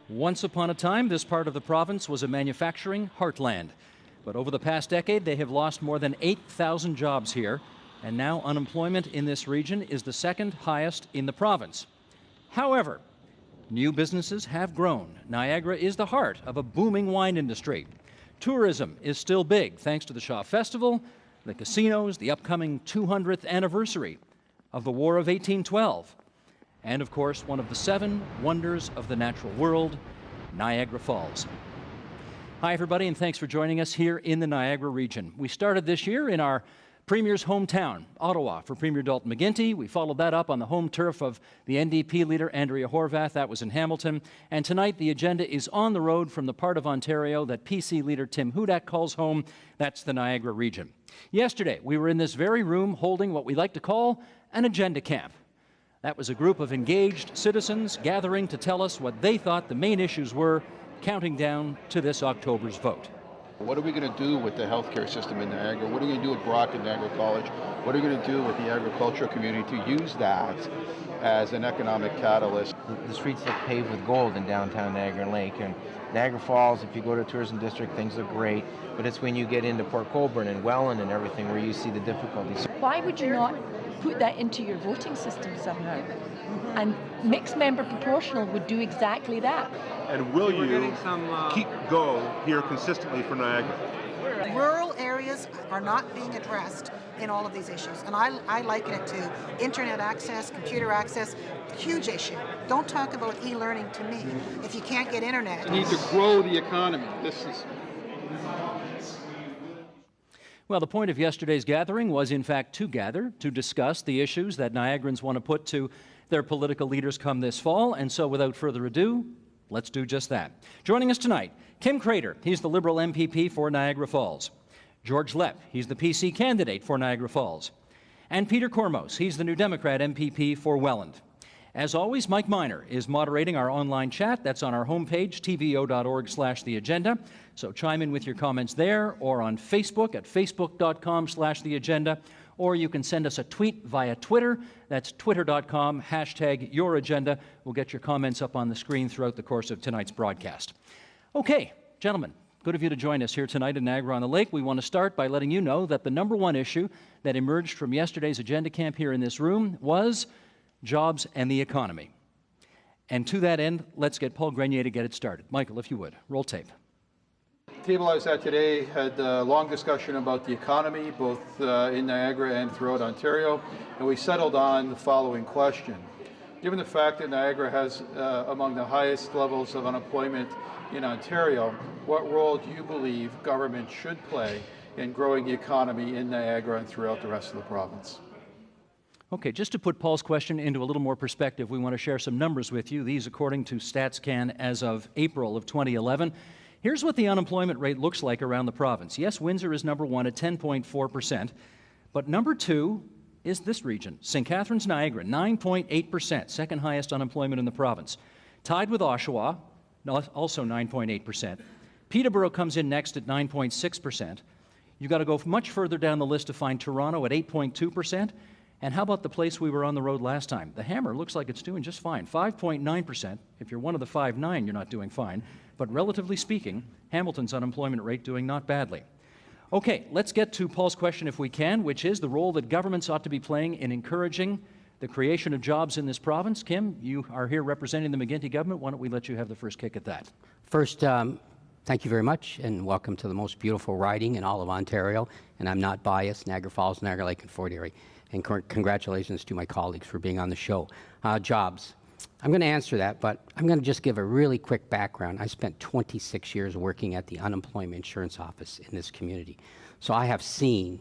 Once upon a time, this part of the province was a manufacturing heartland. But over the past decade, they have lost more than 8,000 jobs here, and now unemployment in this region is the second highest in the province. However, new businesses have grown. Niagara is the heart of a booming wine industry. Tourism is still big, thanks to the Shaw Festival, the casinos, the upcoming 200th anniversary of the War of 1812, and of course, one of the 7 wonders of the natural world, Niagara Falls. Hi, everybody, and thanks for joining us here in the Niagara region. We started this year in our Premier's hometown, Ottawa, for Premier Dalton McGuinty. We followed that up on the home turf of the NDP leader, Andrea Horwath. That was in Hamilton. And tonight, the agenda is on the road from the part of Ontario that PC leader Tim Hudak calls home. That's the Niagara region. Yesterday, we were in this very room holding what we like to call an agenda camp. That was a group of engaged citizens gathering to tell us what they thought the main issues were, counting down to this October's vote. What are we going to do with the healthcare system in Niagara? What are we going to do with Brock and Niagara College? What are we going to do with the agricultural community to use that as an economic catalyst? The streets look paved with gold in downtown Niagara Lake, and Niagara Falls, if you go to a tourism district, things look great, but it's when you get into Port Colborne and Welland and everything where you see the difficulties. Why would you not put that into your voting system somehow? And mixed member proportional would do exactly that. And will you keep go here consistently for Niagara? Rural areas are not being addressed in all of these issues, and I liken it to internet access, computer access, huge issue. Don't talk about e-learning to me if you can't get internet. We need to grow the economy. Well, the point of yesterday's gathering was, in fact, to gather, to discuss the issues that Niagarans want to put to their political leaders come this fall. And so, without further ado, let's do just that. Joining us tonight, Kim Crater. He's the Liberal MPP for Niagara Falls. George Lepp. He's the PC candidate for Niagara Falls. And Peter Kormos. He's the New Democrat MPP for Welland. As always, Mike Miner is moderating our online chat. That's on our homepage, tvo.org/theagenda. So chime in with your comments there, or on Facebook at facebook.com/theagenda, or you can send us a tweet via Twitter. That's twitter.com, #youragenda. We'll get your comments up on the screen throughout the course of tonight's broadcast. Okay, gentlemen, good of you to join us here tonight in Niagara-on-the-Lake. We want to start by letting you know that the number one issue that emerged from yesterday's agenda camp here in this room was jobs and the economy. And to that end, let's get Paul Grenier to get it started. Michael, if you would, roll tape. The table I was at today had a long discussion about the economy, both in Niagara and throughout Ontario, and we settled on the following question. Given the fact that Niagara has among the highest levels of unemployment in Ontario, what role do you believe government should play in growing the economy in Niagara and throughout the rest of the province? Okay, just to put Paul's question into a little more perspective, we want to share some numbers with you. These according to StatsCan as of April of 2011. Here's what the unemployment rate looks like around the province. Yes, Windsor is number one at 10.4%, but number two is this region, St. Catharines, Niagara, 9.8%, second highest unemployment in the province. Tied with Oshawa, also 9.8%. Peterborough comes in next at 9.6%. You've got to go much further down the list to find Toronto at 8.2%. And how about the place we were on the road last time? The Hammer looks like it's doing just fine, 5.9%. If you're one of the 5.9, you're not doing fine. But relatively speaking, Hamilton's unemployment rate doing not badly. Okay, let's get to Paul's question if we can, which is the role that governments ought to be playing in encouraging the creation of jobs in this province. Kim, you are here representing the McGuinty government. Why don't we let you have the first kick at that? First, thank you very much, and welcome to the most beautiful riding in all of Ontario. And I'm not biased, Niagara Falls, Niagara Lake, and Fort Erie. And congratulations to my colleagues for being on the show. Jobs. I'm going to answer that, but I'm going to just give a really quick background. I spent 26 years working at the Unemployment Insurance Office in this community. So I have seen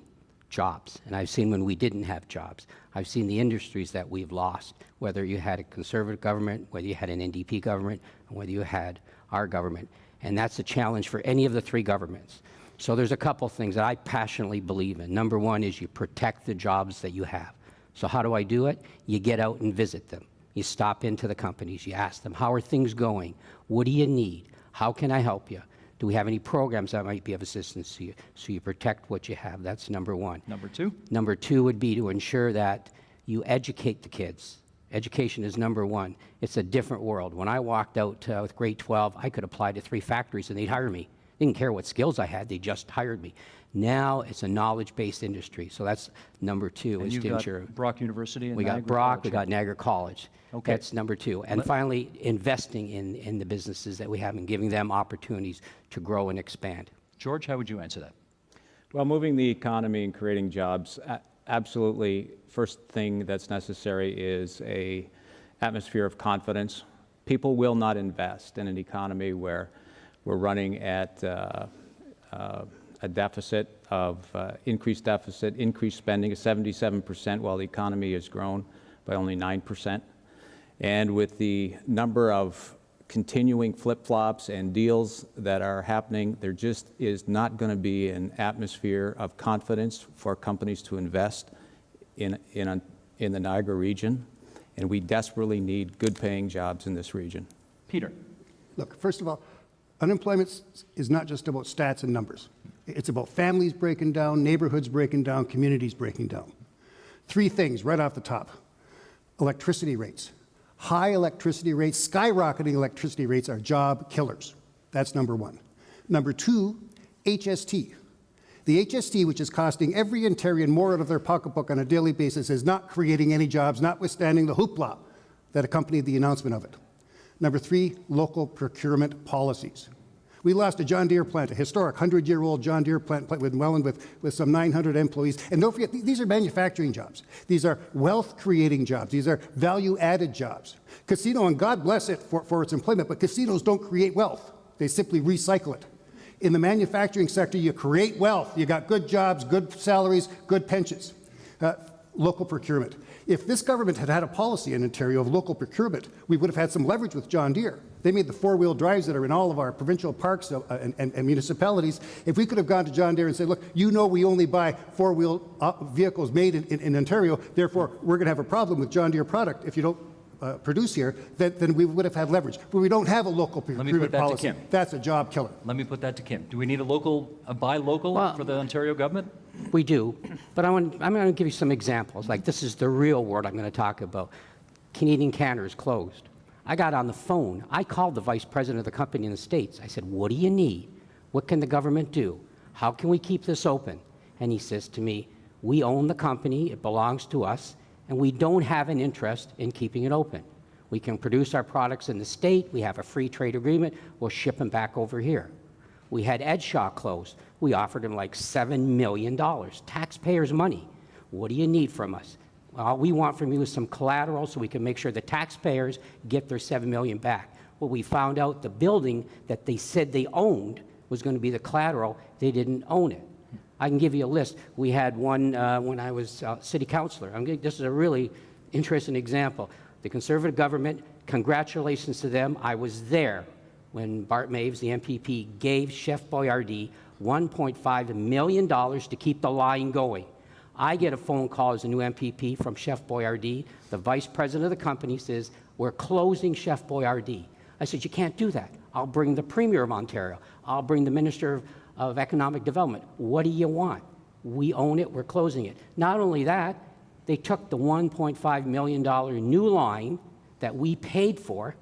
jobs, and I've seen when we didn't have jobs. I've seen the industries that we've lost, whether you had a Conservative government, whether you had an NDP government, and whether you had our government. And that's a challenge for any of the three governments. So there's a couple things that I passionately believe in. Number one is you protect the jobs that you have. So how do I do it? You get out and visit them. You stop into the companies. You ask them, how are things going? What do you need? How can I help you? Do we have any programs that might be of assistance to you? So you protect what you have. That's number one. Number two? Number two would be to ensure that you educate the kids Education is number one. It's a different world. When I walked out with grade 12, I could apply to 3 factories and they'd hire me. They didn't care what skills I had, they just hired me. Now it's a knowledge-based industry, so that's number 2. And is you've to got ensure. Brock University and We got Niagara Brock, College. we got Niagara College. Okay. That's number 2. And finally, investing in the businesses that we have and giving them opportunities to grow and expand. George, how would you answer that? Well, moving the economy and creating jobs, absolutely. First thing that's necessary is a atmosphere of confidence. People will not invest in an economy where we're running at a deficit of increased spending of 77%, while the economy has grown by only 9%. And with the number of continuing flip-flops and deals that are happening, there just is not going to be an atmosphere of confidence for companies to invest in the Niagara region, and we desperately need good-paying jobs in this region. Peter. Look, first of all, unemployment is not just about stats and numbers. It's about families breaking down, neighborhoods breaking down, communities breaking down. 3 things right off the top. Electricity rates. High electricity rates, skyrocketing electricity rates are job killers. That's number 1. Number 2, HST. The HST, which is costing every Ontarian more out of their pocketbook on a daily basis, is not creating any jobs, notwithstanding the hoopla that accompanied the announcement of it. Number 3, local procurement policies. We lost a John Deere plant, a historic 100-year-old John Deere plant with Welland with some 900 employees. And don't forget, these are manufacturing jobs. These are wealth-creating jobs. These are value-added jobs. Casino, and God bless it for its employment, but casinos don't create wealth. They simply recycle it. In the manufacturing sector, you create wealth. You got good jobs, good salaries, good pensions. Local procurement. If this government had had a policy in Ontario of local procurement, we would have had some leverage with John Deere. They made the 4-wheel drives that are in all of our provincial parks and municipalities. If we could have gone to John Deere and said, look, you know we only buy 4-wheel vehicles made in Ontario, therefore we're going to have a problem with John Deere product if you don't produce here, then we would have had leverage. But we don't have a local procurement policy. That's a job killer. Let me put that to Kim. Do we need a buy local for the Ontario government? We do, but I'm going to give you some examples. Like, this is the real world I'm going to talk about. Canadian Canner is closed. I got on the phone. I called the vice president of the company in the States. I said, what do you need? What can the government do? How can we keep this open? And he says to me, we own the company. It belongs to us. And we don't have an interest in keeping it open. We can produce our products in the state. We have a free trade agreement. We'll ship them back over here. We had Edshaw closed. We offered him like $7 million, taxpayers' money. What do you need from us? All we want from you is some collateral so we can make sure the taxpayers get their $7 million back. Well, we found out the building that they said they owned was going to be the collateral. They didn't own it. I can give you a list. We had one when I was city councilor. This is a really interesting example. The Conservative government, congratulations to them. I was there when Bart Maves, the MPP, gave Chef Boyardee $1.5 million to keep the line going. I get a phone call as a new MPP from Chef Boyardee. The vice president of the company says, we're closing Chef Boyardee. I said, you can't do that. I'll bring the Premier of Ontario. I'll bring the Minister of Economic Development. What do you want? We own it. We're closing it. Not only that, they took the $1.5 million new line that we paid for,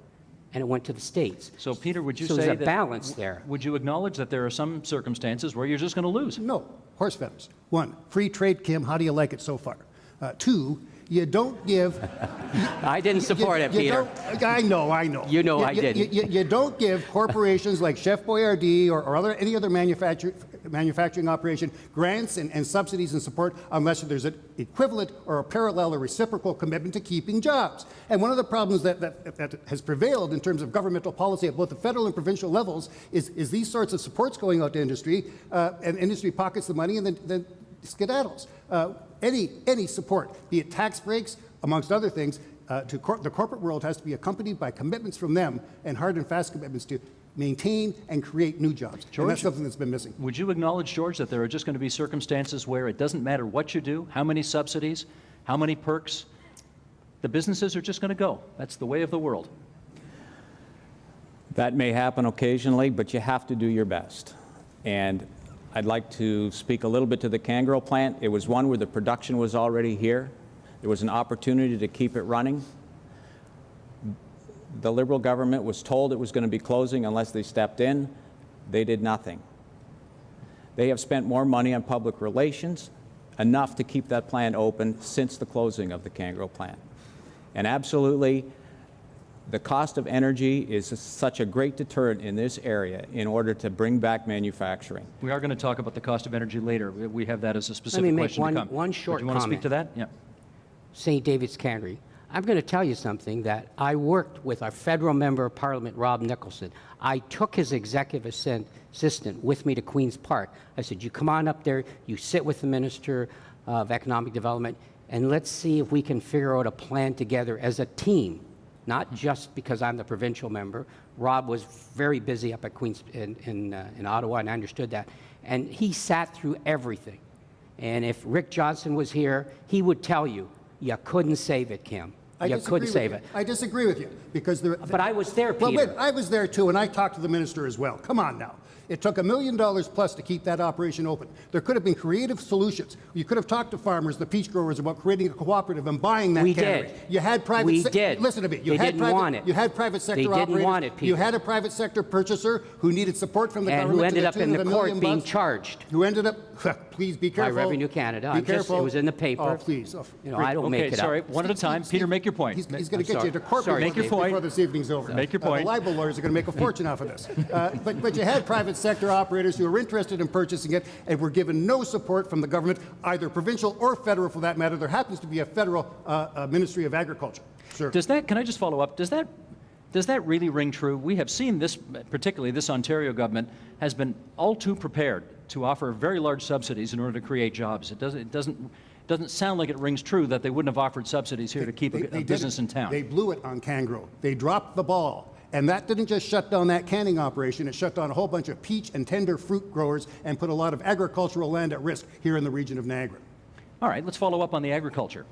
and it went to the States. So, Peter, would you say say there's that, a balance there? Would you acknowledge that there are some circumstances where you're just going to lose? No. Horse feathers. 1, free trade, Kim. How do you like it so far? 2, you don't give... I didn't support it, Peter. I know. You know I didn't. You don't give corporations like Chef Boyardee or any other manufacturing operation grants and subsidies and support unless there's an equivalent or a parallel or reciprocal commitment to keeping jobs. And one of the problems that has prevailed in terms of governmental policy at both the federal and provincial levels is these sorts of supports going out to industry, and industry pockets the money and then skedaddles. Any support, be it tax breaks, amongst other things, to the corporate world has to be accompanied by commitments from them and hard and fast commitments to maintain and create new jobs. George, and that's something that's been missing. Would you acknowledge, George, that there are just going to be circumstances where it doesn't matter what you do, how many subsidies, how many perks, the businesses are just going to go? That's the way of the world. That may happen occasionally, but you have to do your best. And I'd like to speak a little bit to the Kangaroo plant. It was one where the production was already here. There was an opportunity to keep it running. The Liberal government was told it was going to be closing unless they stepped in. They did nothing. They have spent more money on public relations, enough to keep that plant open since the closing of the Kangaroo plant. And absolutely, the cost of energy is such a great deterrent in this area in order to bring back manufacturing. We are going to talk about the cost of energy later. We have that as a specific Let me make question to come. one short Do you want to speak comment. to that? Yeah. St. David's Cannery. I'm going to tell you something that I worked with our federal member of parliament, Rob Nicholson. I took his executive assistant with me to Queen's Park. I said, you come on up there, you sit with the Minister of Economic Development, and let's see if we can figure out a plan together as a team, not just because I'm the provincial member. Rob was very busy up at Queen's in Ottawa, and I understood that. And he sat through everything. And if Rick Johnson was here, he would tell you, you couldn't save it, Kim. You couldn't save it. I disagree with you because But I was there, Peter. Well, wait, I was there too, and I talked to the minister as well. Come on now. It took $1 million plus to keep that operation open. There could have been creative solutions. You could have talked to farmers, the peach growers, about creating a cooperative and buying that cannery. Did. You had private. We did. Listen to me. They didn't want it. You had private sector They operators. didn't want it, Peter. You had a private sector purchaser who needed support from the And government. who ended up in the court $1 million being bucks. charged. Who ended up? Please be careful. By Revenue Canada. Be I'm just- careful. it was in the paper. Oh, please. Oh, You know, I don't make it sorry. up. One at a time. Peter, make your point. He's going to get sorry. you to court Sorry, make your point. before this evening's over. Make your point. The libel lawyers are going to make a fortune off of this. But you had private sector operators who were interested in purchasing it and were given no support from the government, either provincial or federal for that matter. There happens to be a federal Ministry of Agriculture. Sure. Does that, can I just follow up? Does that really ring true? We have seen this, particularly this Ontario government, has been all too prepared to offer very large subsidies in order to create jobs. It doesn't sound like it rings true that they wouldn't have offered subsidies here to keep a business in town. They blew it on Kangaroo. They dropped the ball. And that didn't just shut down that canning operation, it shut down a whole bunch of peach and tender fruit growers and put a lot of agricultural land at risk here in the region of Niagara. All right, let's follow up on the agriculture.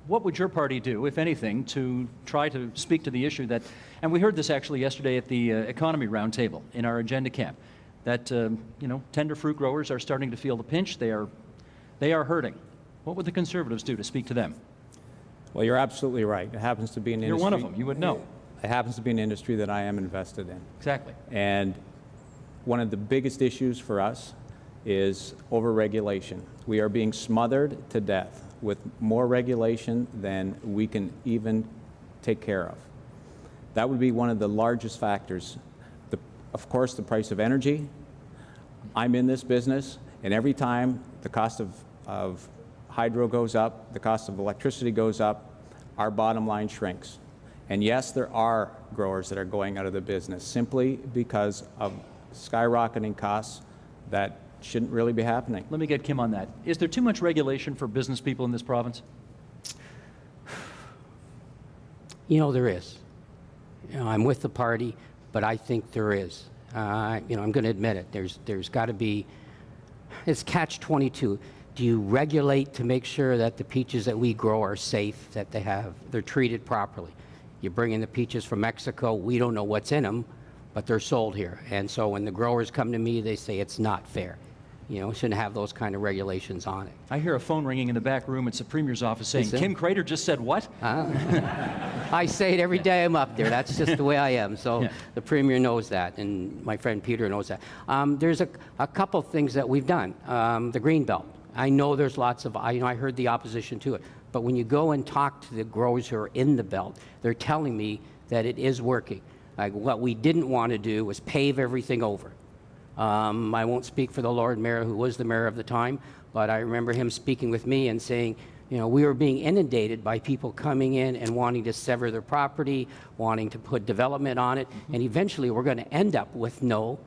What would your party do, if anything, to try to speak to the issue that, and we heard this actually yesterday at the economy roundtable in our agenda camp, that tender fruit growers are starting to feel the pinch. They are hurting. What would the Conservatives do to speak to them? Well, you're absolutely right. It happens to be an industry. You're one of them. You would know. It happens to be an industry that I am invested in. Exactly. And one of the biggest issues for us is overregulation. We are being smothered to death with more regulation than we can even take care of. That would be one of the largest factors. Of course, the price of energy. I'm in this business, and every time the cost of hydro goes up, the cost of electricity goes up, our bottom line shrinks. And yes, there are growers that are going out of the business simply because of skyrocketing costs that shouldn't really be happening. Let me get Kim on that. Is there too much regulation for business people in this province? You know, there is. I'm with the party, but I think there is. I'm going to admit it. There's got to be, it's catch-22. Do you regulate to make sure that the peaches that we grow are safe, that they're treated properly? You bring in the peaches from Mexico, we don't know what's in them, but they're sold here. And so when the growers come to me, they say it's not fair. Shouldn't have those kind of regulations on it. I hear a phone ringing in the back room. It's the Premier's office saying, Kim Crater just said what? I say it every day I'm up there. That's just the way I am. So yeah. The Premier knows that, and my friend Peter knows that. There's a couple things that we've done. The Green Belt. I know there's lots of, I heard the opposition to it. But when you go and talk to the growers who are in the belt, they're telling me that it is working. Like what we didn't want to do was pave everything over. I won't speak for the Lord Mayor, who was the mayor of the time, but I remember him speaking with me and saying, we were being inundated by people coming in and wanting to sever their property, wanting to put development on it, and eventually we're going to end up with no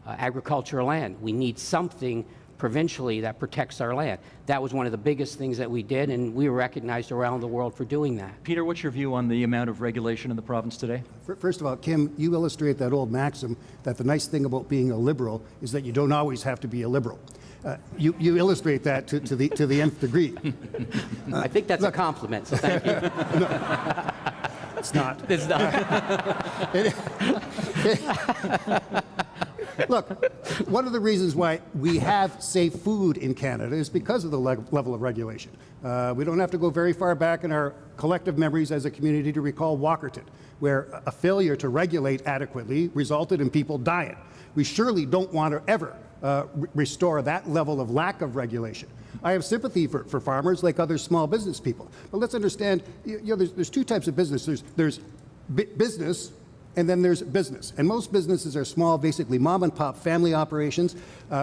agricultural land. We need something provincially that protects our land. That was one of the biggest things that we did, and we were recognized around the world for doing that. Peter, what's your view on the amount of regulation in the province today? First of all, Kim, you illustrate that old maxim that the nice thing about being a liberal is that you don't always have to be a liberal. You illustrate that to the nth degree. I think that's a compliment, so thank you. It's not. It's not. Look, one of the reasons why we have safe food in Canada is because of the level of regulation. We don't have to go very far back in our collective memories as a community to recall Walkerton, where a failure to regulate adequately resulted in people dying. We surely don't want to ever restore that level of lack of regulation. I have sympathy for farmers like other small business people. But let's understand, there's two types of business. There's business, and then there's business. And most businesses are small, basically mom and pop family operations,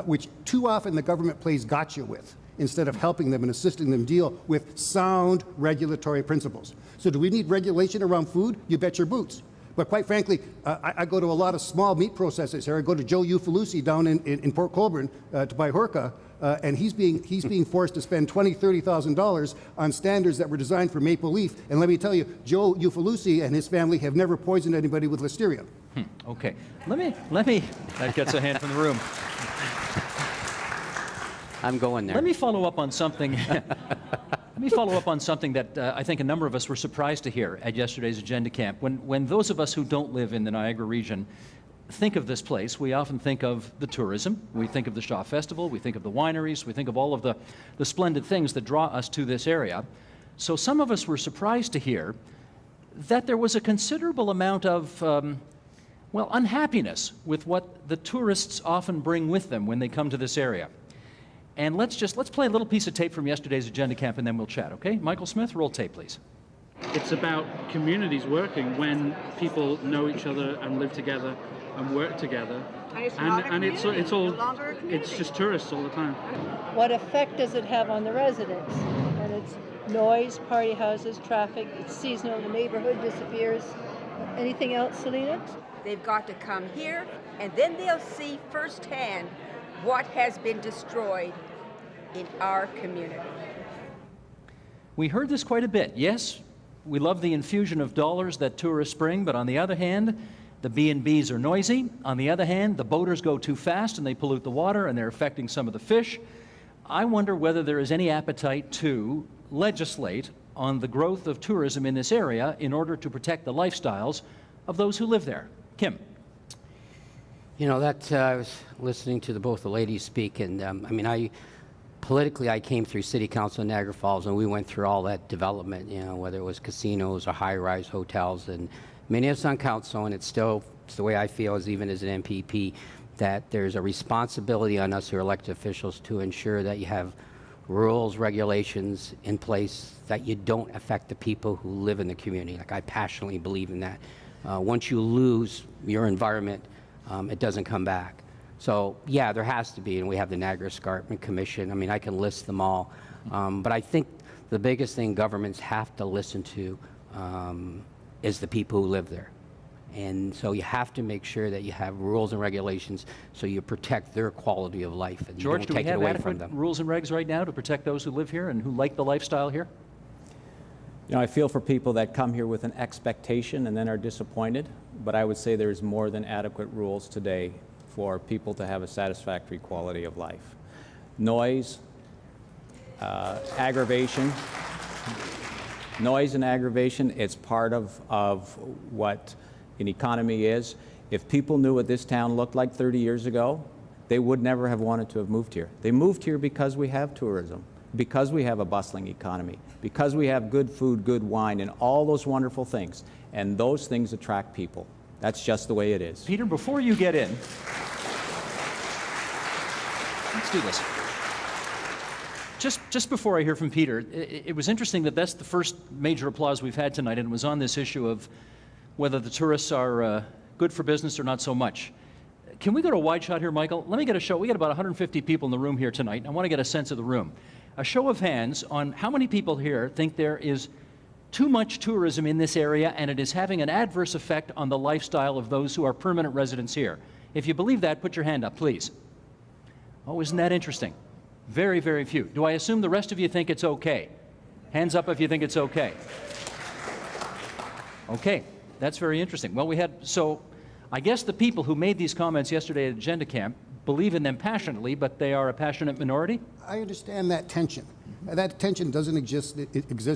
which too often the government plays gotcha with, instead of helping them and assisting them deal with sound regulatory principles. So do we need regulation around food? You bet your boots. But quite frankly, I go to a lot of small meat processors here. I go to Joe Ufalusi down in Port Colborne to buy Horka, and he's being forced to spend $20,000, $30,000 on standards that were designed for maple leaf. And let me tell you, Joe Ufalusi and his family have never poisoned anybody with listeria. Okay, let me. That gets a hand from the room. I'm going there. Let me follow up on something. Let me follow up on something that I think a number of us were surprised to hear at yesterday's agenda camp. When those of us who don't live in the Niagara region think of this place, we often think of the tourism, we think of the Shaw Festival, we think of the wineries, we think of all of the splendid things that draw us to this area. So some of us were surprised to hear that there was a considerable amount of, unhappiness with what the tourists often bring with them when they come to this area. And let's play a little piece of tape from yesterday's agenda camp, and then we'll chat, okay? Michael Smith, roll tape, please. It's about communities working when people know each other and live together and work together. And it's not a community. It's all, no longer a community. it's just tourists all the time. What effect does it have on the residents? And it's noise, party houses, traffic, it's seasonal, the neighborhood disappears. Anything else, Selena? They've got to come here, and then they'll see firsthand what has been destroyed in our community. We heard this quite a bit. Yes, we love the infusion of dollars that tourists bring, but on the other hand, the B&Bs are noisy. On the other hand, the boaters go too fast and they pollute the water and they're affecting some of the fish. I wonder whether there is any appetite to legislate on the growth of tourism in this area in order to protect the lifestyles of those who live there. Kim. You know, I was listening to both the ladies speak, and politically, I came through City Council in Niagara Falls, and we went through all that development, whether it was casinos or high-rise hotels, and many of us on council, and it's the way I feel even as an MPP, that there's a responsibility on us who are elected officials to ensure that you have rules, regulations in place that you don't affect the people who live in the community. Like, I passionately believe in that. Once you lose your environment, it doesn't come back. So, yeah, there has to be, and we have the Niagara Escarpment Commission. I can list them all. But I think the biggest thing governments have to listen to is the people who live there. And so you have to make sure that you have rules and regulations so you protect their quality of life and George, you don't take it away from them. do we have adequate rules and regs right now to protect those who live here and who like the lifestyle here? I feel for people that come here with an expectation and then are disappointed, but I would say there's more than adequate rules today for people to have a satisfactory quality of life. Noise, aggravation. Noise and aggravation, it's part of what an economy is. If people knew what this town looked like 30 years ago, they would never have wanted to have moved here. They moved here because we have tourism, because we have a bustling economy, because we have good food, good wine, and all those wonderful things. And those things attract people. That's just the way it is. Peter, before you get in, let's do this. Just before I hear from Peter, it was interesting that that's the first major applause we've had tonight, and it was on this issue of whether the tourists are good for business or not so much. Can we go to a wide shot here, Michael? Let me get a show. We got about 150 people in the room here tonight. I want to get a sense of the room. A show of hands on how many people here think there is too much tourism in this area and it is having an adverse effect on the lifestyle of those who are permanent residents here. If you believe that, put your hand up, please. Oh, isn't that interesting? Very, very few. Do I assume the rest of you think it's okay? Hands up if you think it's okay. Okay, that's very interesting. Well, so I guess the people who made these comments yesterday at Agenda Camp believe in them passionately, but they are a passionate minority? I understand that tension. That tension doesn't exist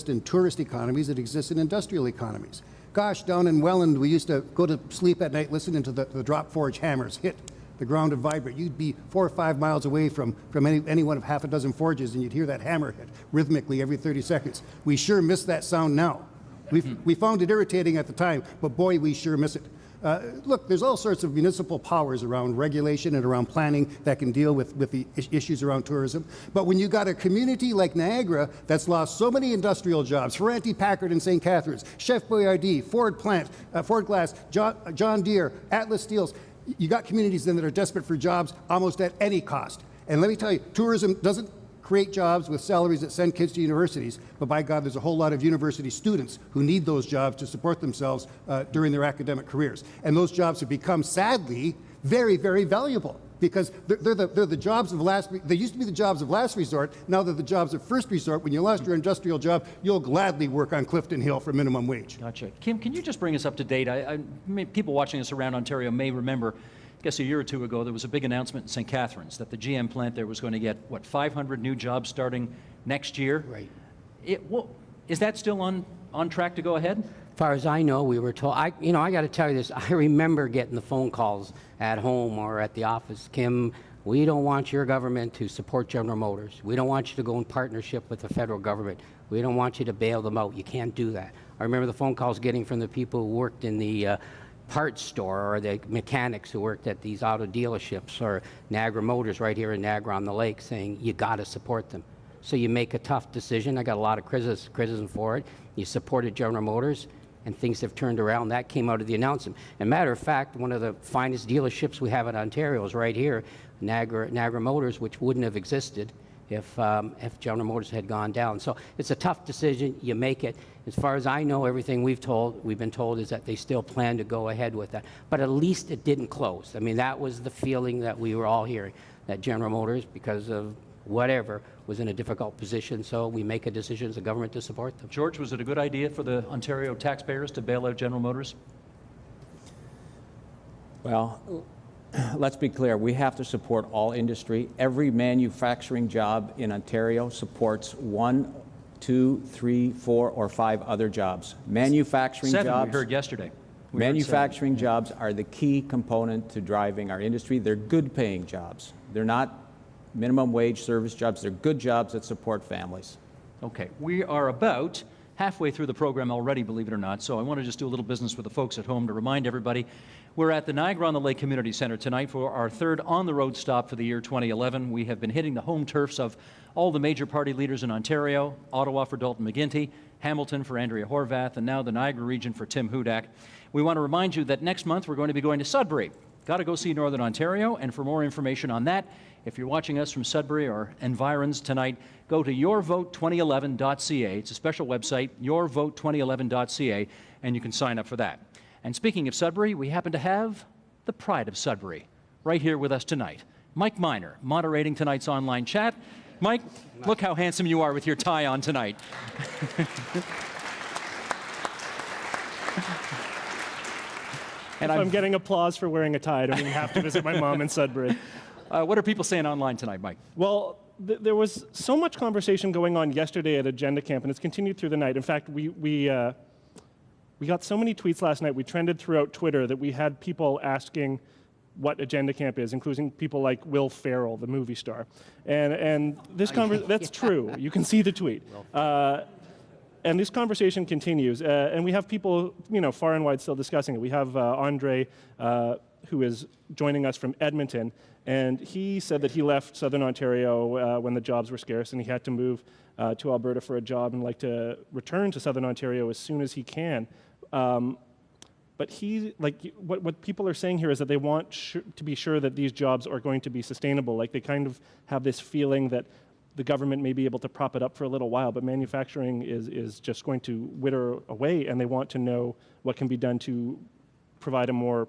in tourist economies, it exists in industrial economies. Gosh, down in Welland, we used to go to sleep at night listening to the drop forge hammers hit the ground and vibrate. You'd be 4 or 5 miles away from any one of half a dozen forges, and you'd hear that hammer hit rhythmically every 30 seconds. We sure miss that sound now. We found it irritating at the time, but boy, we sure miss it. Look, there's all sorts of municipal powers around regulation and around planning that can deal with the issues around tourism. But when you got a community like Niagara that's lost so many industrial jobs, Ferranti Packard in St. Catharines, Chef Boyardee, Ford Plant, Ford Glass, John Deere, Atlas Steels, you got communities then that are desperate for jobs almost at any cost. And let me tell you, tourism doesn't create jobs with salaries that send kids to universities, but by God, there's a whole lot of university students who need those jobs to support themselves during their academic careers. And those jobs have become, sadly, very, very valuable because they're the jobs of last, they used to be the jobs of last resort, now they're the jobs of first resort. When you lost your industrial job, you'll gladly work on Clifton Hill for minimum wage. Gotcha. Kim, can you just bring us up to date? People watching us around Ontario may remember, I guess a year or two ago, there was a big announcement in St. Catharines that the GM plant there was going to get, 500 new jobs starting next year? Right. Is that still on track to go ahead? As far as I know, we were told, I got to tell you this, I remember getting the phone calls at home or at the office, Kim, we don't want your government to support General Motors. We don't want you to go in partnership with the federal government. We don't want you to bail them out. You can't do that. I remember the phone calls getting from the people who worked in the parts store or the mechanics who worked at these auto dealerships or Niagara Motors right here in Niagara on the Lake saying, you got to support them. So you make a tough decision. I got a lot of criticism for it. You supported General Motors, and things have turned around. That came out of the announcement. And matter of fact, one of the finest dealerships we have in Ontario is right here, Niagara Motors, which wouldn't have existed if General Motors had gone down. So it's a tough decision. You make it. As far as I know, everything we've been told is that they still plan to go ahead with that. But at least it didn't close. I mean, that was the feeling that we were all hearing, that General Motors, because of whatever, was in a difficult position, so we make a decision as a government to support them. George, was it a good idea for the Ontario taxpayers to bail out General Motors? Well, let's be clear. We have to support all industry. Every manufacturing job in Ontario supports 1, 2, 3, 4, or 5 other jobs. Manufacturing 7, jobs. we heard yesterday. Manufacturing jobs are the key component to driving our industry. They're good-paying jobs. They're not minimum wage service jobs. They're good jobs that support families. Okay, we are about halfway through the program already, believe it or not, so I want to just do a little business with the folks at home to remind everybody we're at the Niagara-on-the-Lake Community Centre tonight for our third on-the-road stop for the year 2011. We have been hitting the home turfs of all the major party leaders in Ontario, Ottawa for Dalton McGuinty, Hamilton for Andrea Horvath, and now the Niagara region for Tim Hudak. We want to remind you that next month we're going to be going to Sudbury. Got to go see Northern Ontario, and for more information on that, if you're watching us from Sudbury or environs tonight, go to yourvote2011.ca. It's a special website, yourvote2011.ca, and you can sign up for that. And speaking of Sudbury, we happen to have the pride of Sudbury right here with us tonight. Mike Miner, moderating tonight's online chat. Mike, look how handsome you are with your tie on tonight. And I'm getting applause for wearing a tie. I don't even have to visit my mom in Sudbury. What are people saying online tonight, Mike? Well, there was so much conversation going on yesterday at Agenda Camp, and it's continued through the night. In fact, we got so many tweets last night, we trended throughout Twitter that we had people asking what Agenda Camp is, including people like Will Ferrell, the movie star. And this that's true. You can see the tweet. And this conversation continues, and we have people, far and wide still discussing it. We have Andre, who is joining us from Edmonton, and he said that he left Southern Ontario when the jobs were scarce, and he had to move to Alberta for a job and like to return to Southern Ontario as soon as he can. But what people are saying here is that they want to be sure that these jobs are going to be sustainable. Like they kind of have this feeling that the government may be able to prop it up for a little while, but manufacturing is just going to wither away, and they want to know what can be done to provide a more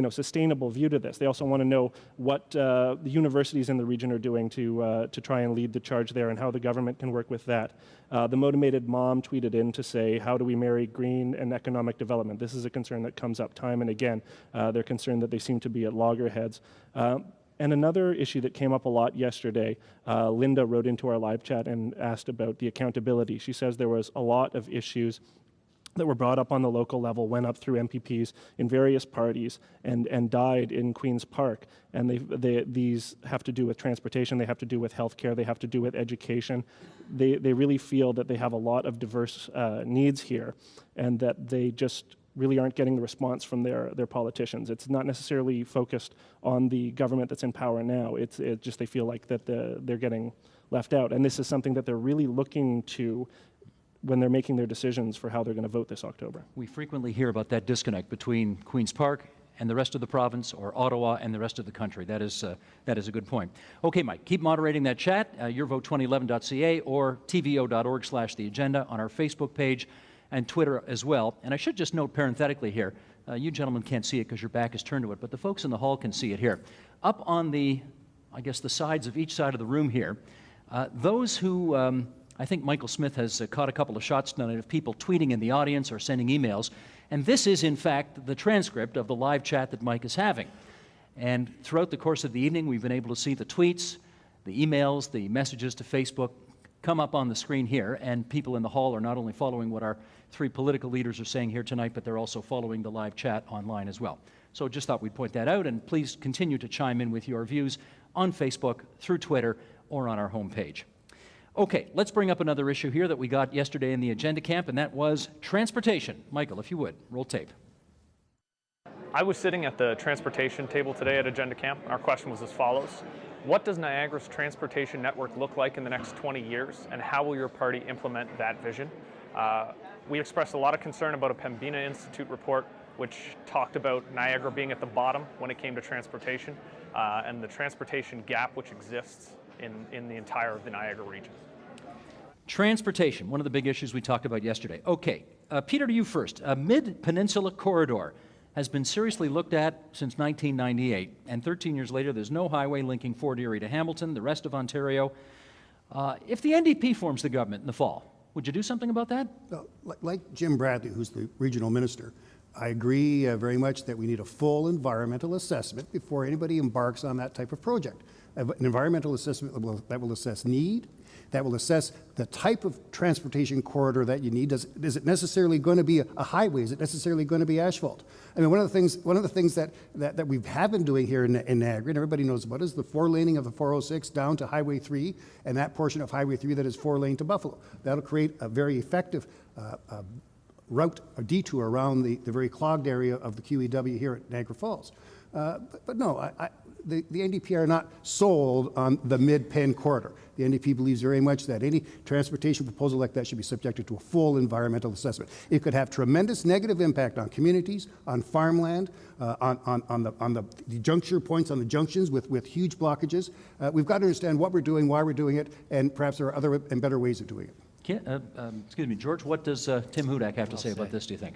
sustainable view to this. They also want to know what the universities in the region are doing to try and lead the charge there and how the government can work with that. The Motivated Mom tweeted in to say, how do we marry green and economic development? This is a concern that comes up time and again. They're concerned that they seem to be at loggerheads. And another issue that came up a lot yesterday, Linda wrote into our live chat and asked about the accountability. She says there was a lot of issues that were brought up on the local level, went up through MPPs in various parties, and died in Queen's Park. And these have to do with transportation, they have to do with healthcare, they have to do with education. They really feel that they have a lot of diverse needs here, and that they just really aren't getting the response from their politicians. It's not necessarily focused on the government that's in power now. It's just they feel like that they're getting left out. And this is something that they're really looking to when they're making their decisions for how they're going to vote this October. We frequently hear about that disconnect between Queen's Park and the rest of the province, or Ottawa and the rest of the country. That is a good point. Okay, Mike, keep moderating that chat, yourvote2011.ca or tvo.org/theagenda on our Facebook page and Twitter as well. And I should just note parenthetically here, you gentlemen can't see it because your back is turned to it, but the folks in the hall can see it here. Up on the, I guess, the sides of each side of the room here, those who, I think Michael Smith has caught a couple of shots tonight of people tweeting in the audience or sending emails, and this is, in fact, the transcript of the live chat that Mike is having. And throughout the course of the evening, we've been able to see the tweets, the emails, the messages to Facebook come up on the screen here, and people in the hall are not only following what our three political leaders are saying here tonight, but they're also following the live chat online as well. So just thought we'd point that out, and please continue to chime in with your views on Facebook, through Twitter, or on our homepage. Okay, let's bring up another issue here that we got yesterday in the agenda camp, and that was transportation. Michael, if you would, roll tape. I was sitting at the transportation table today at Agenda Camp, and our question was as follows. What does Niagara's transportation network look like in the next 20 years, and how will your party implement that vision? We expressed a lot of concern about a Pembina Institute report which talked about Niagara being at the bottom when it came to transportation, and the transportation gap which exists in the entire of the Niagara region. Transportation, one of the big issues we talked about yesterday. Okay, Peter, to you first. A mid-peninsula corridor has been seriously looked at since 1998, and 13 years later, there's no highway linking Fort Erie to Hamilton, the rest of Ontario. If the NDP forms the government in the fall, would you do something about that? Well, like Jim Bradley, who's the regional minister, I agree very much that we need a full environmental assessment before anybody embarks on that type of project. An environmental assessment that will assess need, that will assess the type of transportation corridor that you need. Is it necessarily going to be a highway? Is it necessarily going to be asphalt? I mean, one of the things that we have been doing here in Niagara, and everybody knows about, is the 4-laning of the 406 down to Highway 3, and that portion of Highway 3 that is 4-lane to Buffalo. That'll create a very effective route, a detour around the very clogged area of the QEW here at Niagara Falls. But no, the NDP are not sold on the mid-pen corridor. The NDP believes very much that any transportation proposal like that should be subjected to a full environmental assessment. It could have tremendous negative impact on communities, on farmland, on the juncture points, on the junctions with huge blockages. We've got to understand what we're doing, why we're doing it, and perhaps there are other and better ways of doing it. Excuse me, George, what does Tim Hudak have to say about this, do you think?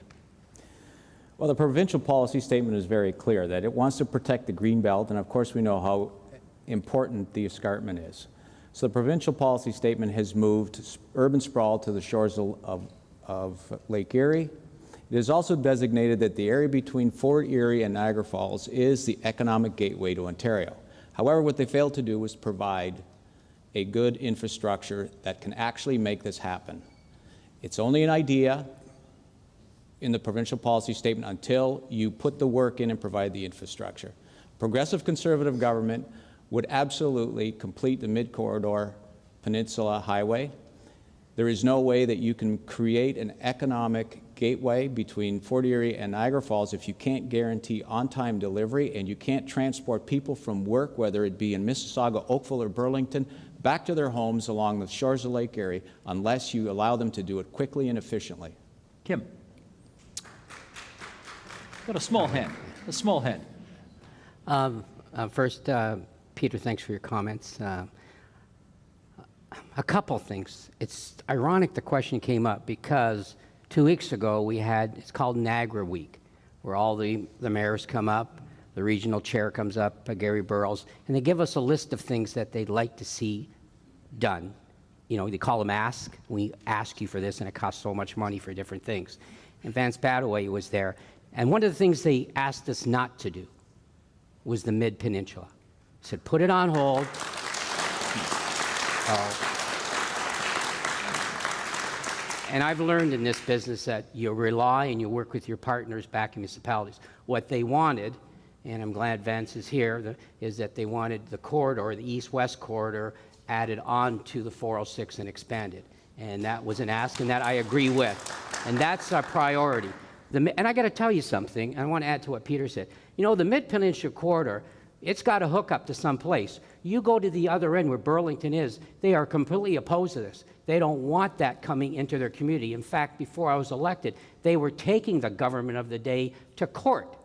Well, the provincial policy statement is very clear that it wants to protect the Greenbelt, and of course we know how important the escarpment is. So the provincial policy statement has moved urban sprawl to the shores of Lake Erie. It is also designated that the area between Fort Erie and Niagara Falls is the economic gateway to Ontario. However, what they failed to do was provide a good infrastructure that can actually make this happen. It's only an idea in the provincial policy statement until you put the work in and provide the infrastructure. Progressive Conservative government would absolutely complete the Mid-Corridor Peninsula Highway. There is no way that you can create an economic gateway between Fort Erie and Niagara Falls if you can't guarantee on-time delivery and you can't transport people from work, whether it be in Mississauga, Oakville, or Burlington, back to their homes along the shores of Lake Erie, unless you allow them to do it quickly and efficiently. Kim. Got a small hand. A small hand. First, Peter, thanks for your comments. A couple things. It's ironic the question came up because 2 weeks ago we had, it's called Niagara Week, where all the mayors come up, the regional chair comes up, Gary Burrows, and they give us a list of things that they'd like to see done. You know, they call them ask. We ask you for this, and it costs so much money for different things. And Vance Badaway was there. And one of the things they asked us not to do was the Mid-Peninsula. Said, put it on hold. And I've learned in this business that you rely and you work with your partners back in municipalities. What they wanted, and I'm glad Vance is here, is that they wanted the corridor, the east-west corridor, added on to the 406 and expanded. And that was an ask, and that I agree with. And that's our priority. And I got to tell you something. I want to add to what Peter said. You know, the Mid-Peninsula corridor, it's got to hook up to some place. You go to the other end where Burlington is, they are completely opposed to this. They don't want that coming into their community. In fact, before I was elected, they were taking the government of the day to court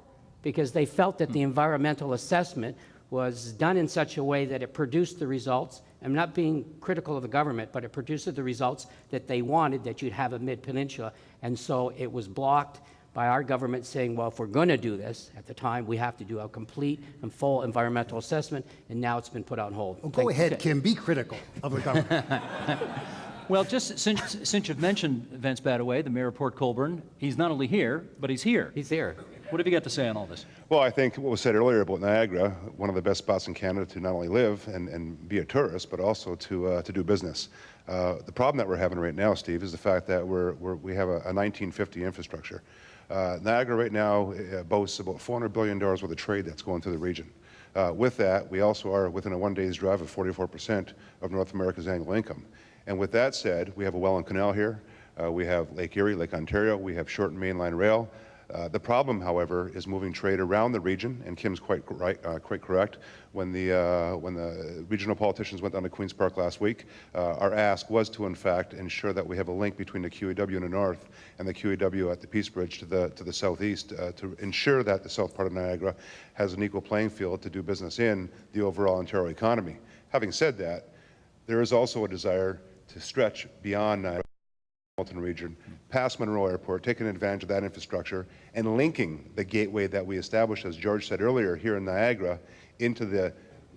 because they felt that the environmental assessment was done in such a way that it produced the results. I'm not being critical of the government, but it produced the results that they wanted, that you'd have a Mid-Peninsula. And so it was blocked by our government saying, well, if we're going to do this, at the time, we have to do a complete and full environmental assessment, and now it's been put on hold. Well, go ahead, Kim, be critical of the government. Well, just since you've mentioned Vince Badaway, the mayor of Port Colborne, he's not only here, but he's here. He's here. What have you got to say on all this? Well, I think what was said earlier about Niagara, one of the best spots in Canada to not only live and be a tourist, but also to do business. The problem that we're having right now, Steve, is the fact that we have a 1950 infrastructure. Niagara right now boasts about $400 billion worth of trade that's going through the region. With that, we also are within a one-day's drive of 44% of North America's annual income. And with that said, we have a Welland Canal here. We have Lake Erie, Lake Ontario. We have shortened mainline rail. The problem, however, is moving trade around the region, and Kim's quite correct. When the regional politicians went down to Queen's Park last week, our ask was to, in fact, ensure that we have a link between the QEW in the north and the QEW at the Peace Bridge to the southeast to ensure that the south part of Niagara has an equal playing field to do business in the overall Ontario economy. Having said that, there is also a desire to stretch beyond Niagara region, past Monroe Airport, taking advantage of that infrastructure and linking the gateway that we established, as George said earlier, here in Niagara into the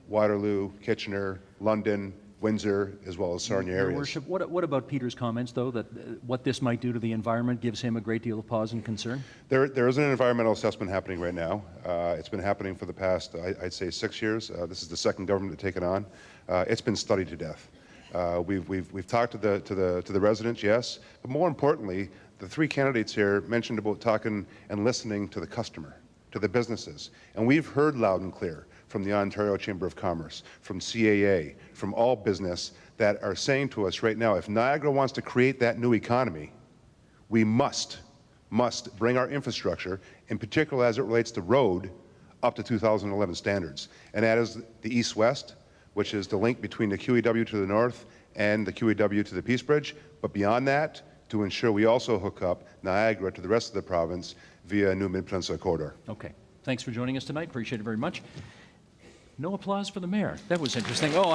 Waterloo, Kitchener, London, Windsor, as well as Sarnia areas. Your Worship, what about Peter's comments, though, that what this might do to the environment gives him a great deal of pause and concern? There is an environmental assessment happening right now. It's been happening for the past, I'd say, 6 years. This is the second government to take it on. It's been studied to death. We've talked to the residents, yes, but more importantly, the three candidates here mentioned about talking and listening to the customer, to the businesses, and we've heard loud and clear from the Ontario Chamber of Commerce, from CAA, from all business that are saying to us right now, if Niagara wants to create that new economy, we must bring our infrastructure, in particular as it relates to road, up to 2011 standards, and that is the east-west, which is the link between the QEW to the north and the QEW to the Peace Bridge, but beyond that, to ensure we also hook up Niagara to the rest of the province via a new Mid-Peninsula corridor. Okay. Thanks for joining us tonight. Appreciate it very much. No applause for the mayor. That was interesting. Oh,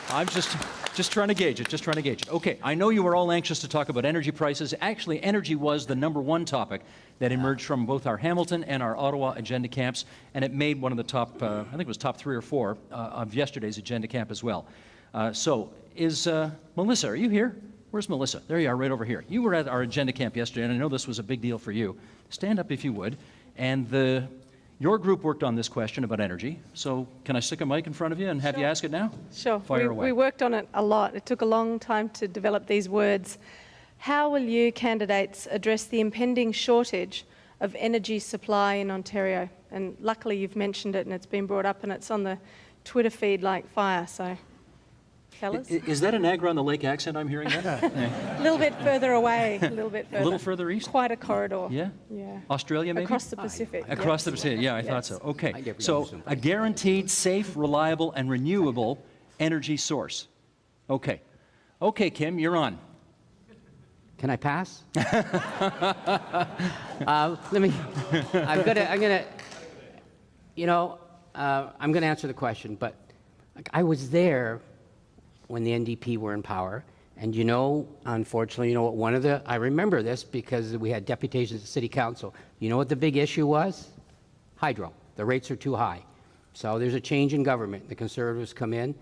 I'm just trying to gauge it, Okay, I know you were all anxious to talk about energy prices. Actually, energy was the #1 topic that emerged from both our Hamilton and our Ottawa agenda camps, and it made one of the top, I think it was top 3 or 4 of yesterday's agenda camp as well. So is Melissa, are you here? Where's Melissa? There you are, right over here. You were at our agenda camp yesterday, and I know this was a big deal for you. Stand up if you would. And your group worked on this question about energy, so can I stick a mic in front of you and have you ask it now? Sure. Fire away. We worked on it a lot. It took a long time to develop these words. How will you candidates address the impending shortage of energy supply in Ontario? And luckily you've mentioned it and it's been brought up and it's on the Twitter feed like fire, so tell us. Is that a Niagara-on-the-Lake accent I'm hearing there? A little bit further away, a little bit further. A little further east? Quite a corridor. Yeah? Yeah. Australia, maybe? Across the Pacific. Across the Pacific, yeah, I thought so. Okay, so a guaranteed, safe, reliable, and renewable energy source. Okay. Okay, Kim, you're on. Can I pass? I'm gonna answer the question, but I was there when the NDP were in power, and unfortunately, I remember this because we had deputations at City Council. You know what the big issue was? Hydro. The rates are too high. So there's a change in government. The Conservatives come in.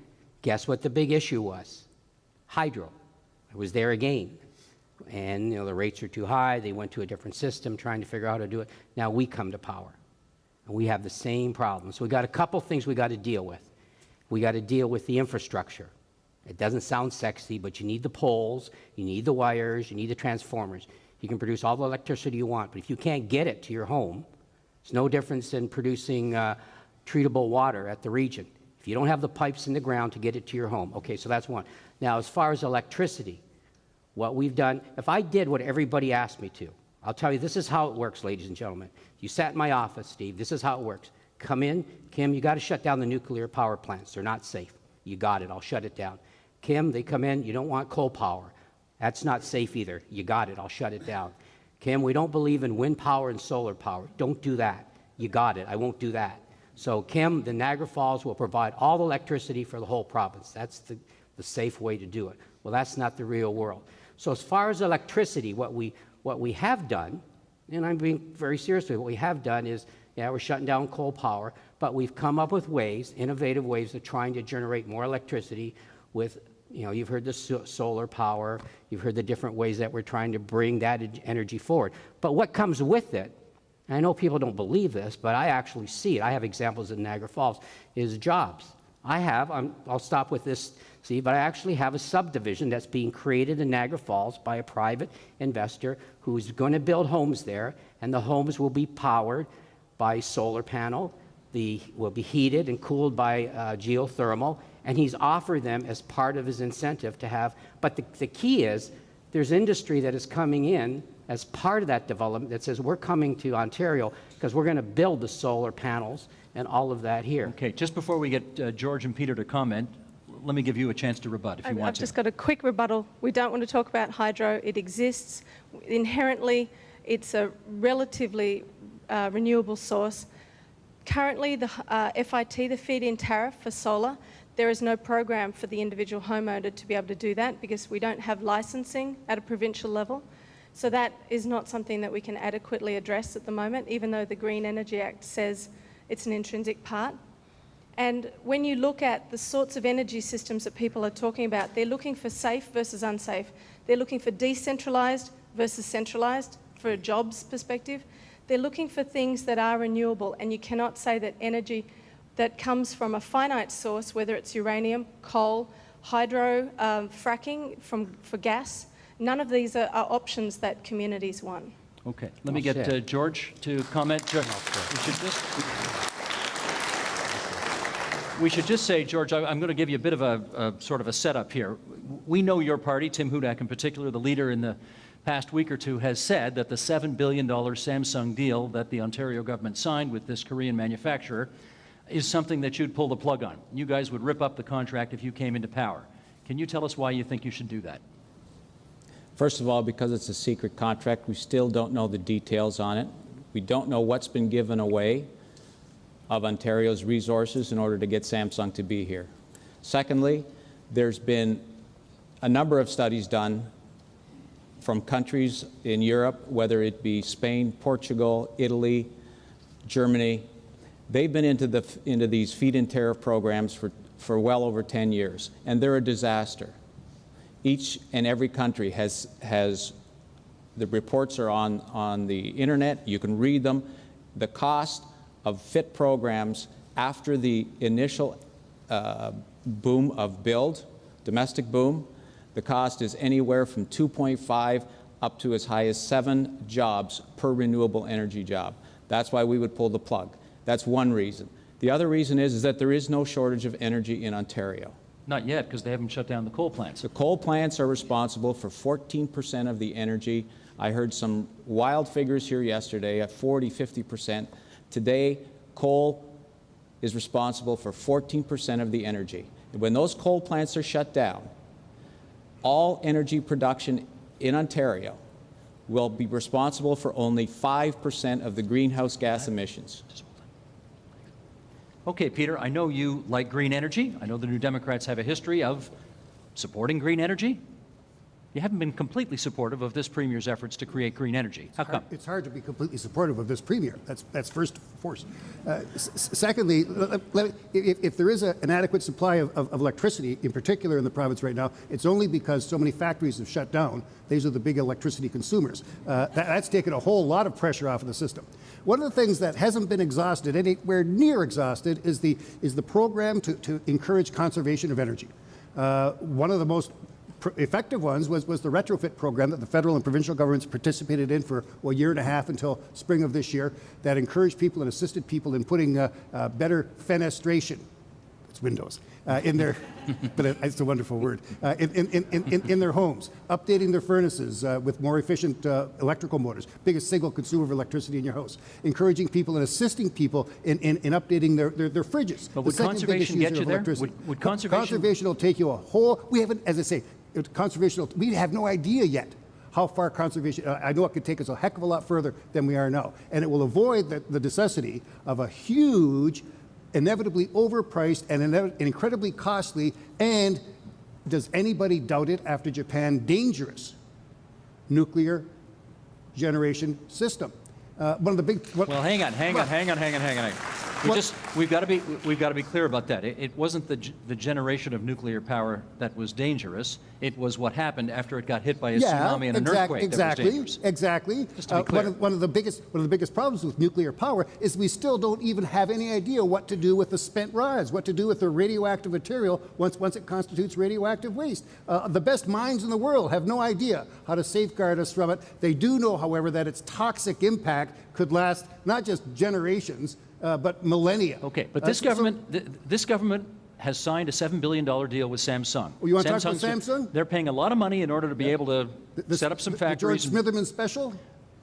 Guess what the big issue was? Hydro. I was there again. And the rates are too high. They went to a different system trying to figure out how to do it. Now we come to power. And we have the same problem. So we got a couple things we got to deal with. We got to deal with the infrastructure. It doesn't sound sexy, but you need the poles, you need the wires, you need the transformers. You can produce all the electricity you want, but if you can't get it to your home, it's no difference than producing treatable water at the region. If you don't have the pipes in the ground to get it to your home. Okay, so that's one. Now, as far as electricity, what we've done, if I did what everybody asked me to, I'll tell you, this is how it works, ladies and gentlemen. You sat in my office, Steve, this is how it works. Come in, Kim, you got to shut down the nuclear power plants. They're not safe. You got it, I'll shut it down. Kim, they come in, you don't want coal power. That's not safe either. You got it, I'll shut it down. Kim, we don't believe in wind power and solar power. Don't do that. You got it, I won't do that. So Kim, the Niagara Falls will provide all the electricity for the whole province. That's the safe way to do it. Well, that's not the real world. So as far as electricity, what we have done, and I'm being very serious with it, what we have done is, yeah, we're shutting down coal power, but we've come up with ways, innovative ways of trying to generate more electricity with, you know, you've heard the solar power, you've heard the different ways that we're trying to bring that energy forward. But what comes with it, and I know people don't believe this, but I actually see it. I have examples in Niagara Falls, is jobs. I'll stop with this, Steve, but I actually have a subdivision that's being created in Niagara Falls by a private investor who's going to build homes there, and the homes will be powered by solar panel, will be heated and cooled by geothermal, and he's offered them as part of his incentive to have, but the key is, there's industry that is coming in as part of that development that says we're coming to Ontario because we're going to build the solar panels and all of that here. Okay, just before we get George and Peter to comment, let me give you a chance to rebut if you want to. I've just got a quick rebuttal. We don't want to talk about hydro. It exists. Inherently, it's a relatively renewable source. Currently, the FIT, the feed-in tariff for solar, there is no program for the individual homeowner to be able to do that because we don't have licensing at a provincial level. So that is not something that we can adequately address at the moment, even though the Green Energy Act says it's an intrinsic part. And when you look at the sorts of energy systems that people are talking about, they're looking for safe versus unsafe. They're looking for decentralized versus centralized for a jobs perspective. They're looking for things that are renewable, and you cannot say that energy that comes from a finite source, whether it's uranium, coal, hydro, fracking for gas, none of these are options that communities want. Okay, let me get George to comment. We should just say, George, I'm going to give you a bit of a sort of a setup here. We know your party, Tim Hudak in particular, the leader in the past week or two, has said that the $7 billion Samsung deal that the Ontario government signed with this Korean manufacturer is something that you'd pull the plug on. You guys would rip up the contract if you came into power. Can you tell us why you think you should do that? First of all, because it's a secret contract, we still don't know the details on it. We don't know what's been given away of Ontario's resources in order to get Samsung to be here. Secondly, there's been a number of studies done from countries in Europe, whether it be Spain, Portugal, Italy, Germany. They've been into these feed-in tariff programs for well over 10 years, and they're a disaster. Each and every country has the reports are on the internet. You can read them. The cost of FIT programs after the initial boom of build, domestic boom, the cost is anywhere from 2.5 up to as high as 7 jobs per renewable energy job. That's why we would pull the plug. That's one reason. The other reason is that there is no shortage of energy in Ontario. Not yet, because they haven't shut down the coal plants. The coal plants are responsible for 14% of the energy. I heard some wild figures here yesterday at 40, 50%. Today, coal is responsible for 14% of the energy. And when those coal plants are shut down, all energy production in Ontario will be responsible for only 5% of the greenhouse gas emissions. Okay, Peter, I know you like green energy. I know the New Democrats have a history of supporting green energy. You haven't been completely supportive of this Premier's efforts to create green energy. How come? It's hard to be completely supportive of this Premier. That's first force. Secondly, if there is an adequate supply of electricity, in particular in the province right now, it's only because so many factories have shut down. These are the big electricity consumers. That's taken a whole lot of pressure off of the system. One of the things that hasn't been exhausted, anywhere near exhausted, is the program to encourage conservation of energy. One of the most effective ones was the retrofit program that the federal and provincial governments participated in for a year and a half until spring of this year, that encouraged people and assisted people in putting better fenestration, it's windows, in their, but it's a wonderful word, in their homes, updating their furnaces with more efficient electrical motors, biggest single consumer of electricity in your house, encouraging people and assisting people in updating their fridges. But would conservation get you there? Would Conservation will take you a whole, we haven't, as I say, conservation, we have no idea yet how far conservation, I know it could take us a heck of a lot further than we are now. And it will avoid the necessity of a huge, inevitably overpriced and incredibly costly, and does anybody doubt it after Japan, dangerous nuclear generation system. One of the big... Well, hang on. We've got to be clear about that. It wasn't the generation of nuclear power that was dangerous. It was what happened after it got hit by a tsunami and an earthquake that was dangerous. Exactly. Just to be clear. One of the biggest problems with nuclear power is we still don't even have any idea what to do with the spent rods, what to do with the radioactive material once it constitutes radioactive waste. The best minds in the world have no idea how to safeguard us from it. They do know, however, that its toxic impact could last not just generations, but millennia. Okay, but this government has signed a $7 billion deal with Samsung. Oh, you want to talk about Samsung? They're paying a lot of money in order to be able to set up some factories. George Smitherman special?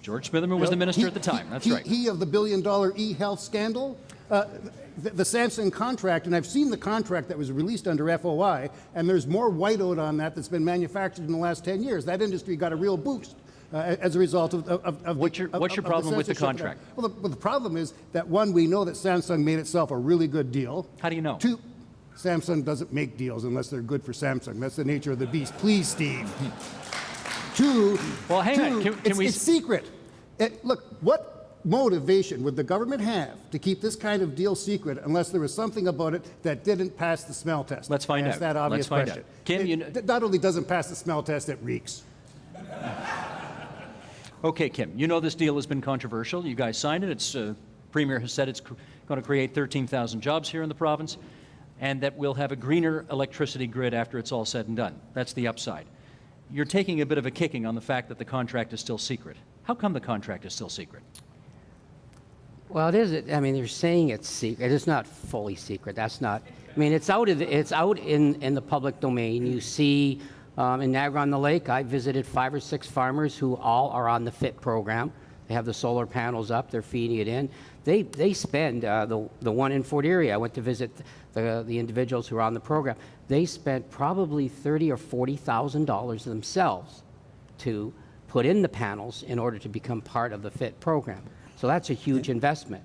George Smitherman was the minister at the time. That's right. He of the $1 billion e-health scandal. The Samsung contract, and I've seen the contract that was released under FOI, and there's more whiteout on that's been manufactured in the last 10 years. That industry got a real boost. As a result of what's your problem with the contract? Well, the problem is that, one, we know that Samsung made itself a really good deal. How do you know? Two, Samsung doesn't make deals unless they're good for Samsung. That's the nature of the beast. Please, Steve. Two, well, hang on. Can we... It's secret. Look, what motivation would the government have to keep this kind of deal secret unless there was something about it that didn't pass the smell test? Let's find out. That's that obvious question. Kim, it not only doesn't pass the smell test, it reeks. Okay, Kim, you know this deal has been controversial. You guys signed it. It's Premier has said it's going to create 13,000 jobs here in the province, and that we'll have a greener electricity grid after it's all said and done. That's the upside. You're taking a bit of a kicking on the fact that the contract is still secret. How come the contract is still secret? Well, it is. I mean, they're saying it's secret. It's not fully secret. That's not. I mean, it's out in the public domain. You see. In Niagara-on-the-Lake, I visited 5 or 6 farmers who all are on the FIT program. They have the solar panels up. They're feeding it in. They spend, the one in Fort Erie, I went to visit the individuals who are on the program. They spent probably $30,000 or $40,000 themselves to put in the panels in order to become part of the FIT program. So that's a huge investment.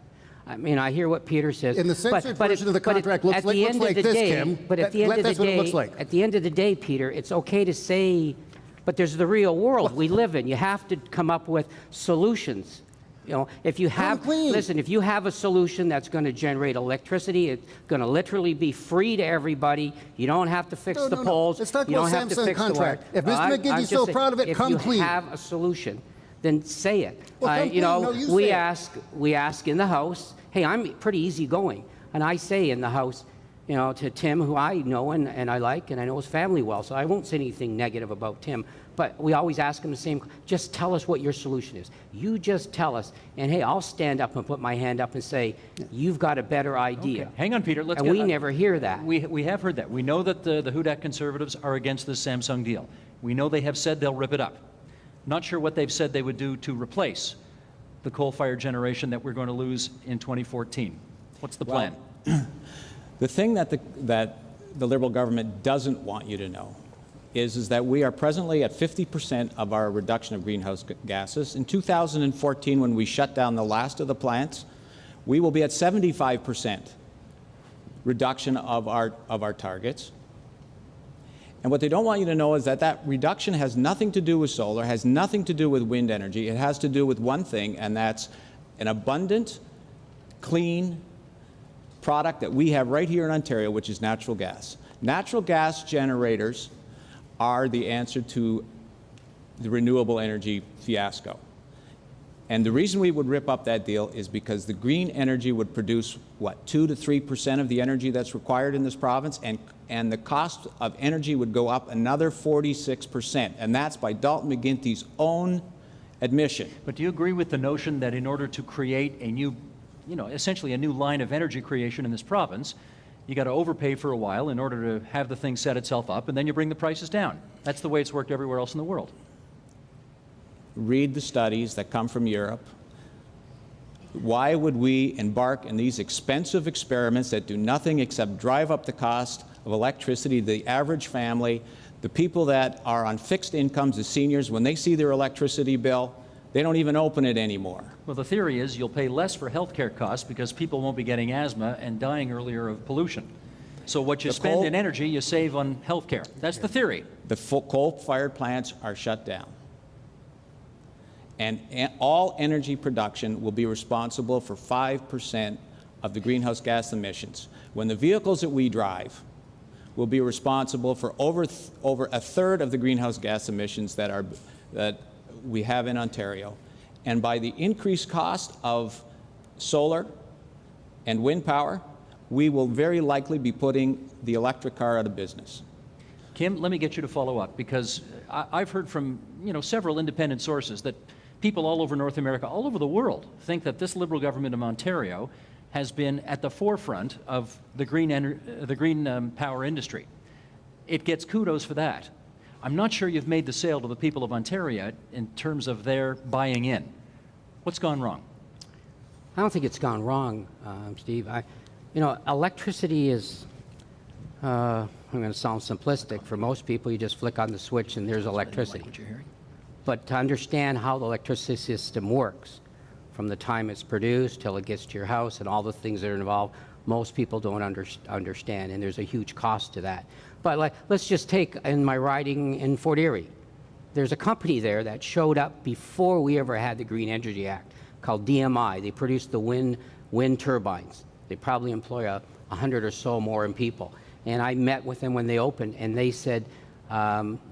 I mean, I hear what Peter says. In the censored version of the contract looks like this, Kim. But at the end of the day, at the end of the day, Peter, it's okay to say, but there's the real world we live in. You have to come up with solutions. You know, if you have, listen, if you have a solution that's going to generate electricity, it's going to literally be free to everybody. You don't have to fix the poles. Let's talk you about don't have to Samsung fix contract. the If Mr. McGinty's so proud of it, come clean. If you have a solution, then say it. Well, you know, we ask in the House. Hey, I'm pretty easygoing, and I say in the House, you know, to Tim, who I know and I like, and I know his family well, so I won't say anything negative about Tim. But we always ask him the same. Just tell us what your solution is. You just tell us, and hey, I'll stand up and put my hand up and say, you've got a better idea. Okay. Hang on, Peter. We never hear that. We have heard that. We know that the Hudak Conservatives are against this Samsung deal. We know they have said they'll rip it up. Not sure what they've said they would do to replace the coal-fired generation that we're going to lose in 2014. What's the plan? Well, the thing that the Liberal government doesn't want you to know is that we are presently at 50% of our reduction of greenhouse gases. In 2014, when we shut down the last of the plants, we will be at 75% reduction of our targets. And what they don't want you to know is that reduction has nothing to do with solar, has nothing to do with wind energy. It has to do with one thing, and that's an abundant, clean product that we have right here in Ontario, which is natural gas. Natural gas generators are the answer to the renewable energy fiasco. And the reason we would rip up that deal is because the green energy would produce, what, 2 to 3% of the energy that's required in this province, and the cost of energy would go up another 46%, and that's by Dalton McGuinty's own admission. But do you agree with the notion that in order to create a new, essentially a new line of energy creation in this province, you got to overpay for a while in order to have the thing set itself up, and then you bring the prices down? That's the way it's worked everywhere else in the world. Read the studies that come from Europe. Why would we embark in these expensive experiments that do nothing except drive up the cost of electricity to the average family? The people that are on fixed incomes, the seniors, when they see their electricity bill, they don't even open it anymore. Well, the theory is you'll pay less for health care costs because people won't be getting asthma and dying earlier of pollution. So what you spend in energy, you save on health care. That's the theory. The coal-fired plants are shut down. And all energy production will be responsible for 5% of the greenhouse gas emissions. When the vehicles that we drive will be responsible for over a third of the greenhouse gas emissions that we have in Ontario. And by the increased cost of solar and wind power, we will very likely be putting the electric car out of business. Kim, let me get you to follow up, because I've heard from several independent sources that people all over North America, all over the world, think that this Liberal government of Ontario has been at the forefront of the green power industry. It gets kudos for that. I'm not sure you've made the sale to the people of Ontario in terms of their buying in. What's gone wrong? I don't think it's gone wrong, Steve. Electricity is, I'm going to sound simplistic. For most people, you just flick on the switch and there's electricity. But to understand how the electricity system works, from the time it's produced till it gets to your house and all the things that are involved, most people don't understand, and there's a huge cost to that. But let's just take in my riding in Fort Erie. There's a company there that showed up before we ever had the Green Energy Act called DMI. They produce the wind turbines. They probably employ 100 or so more people. And I met with them when they opened, and they said,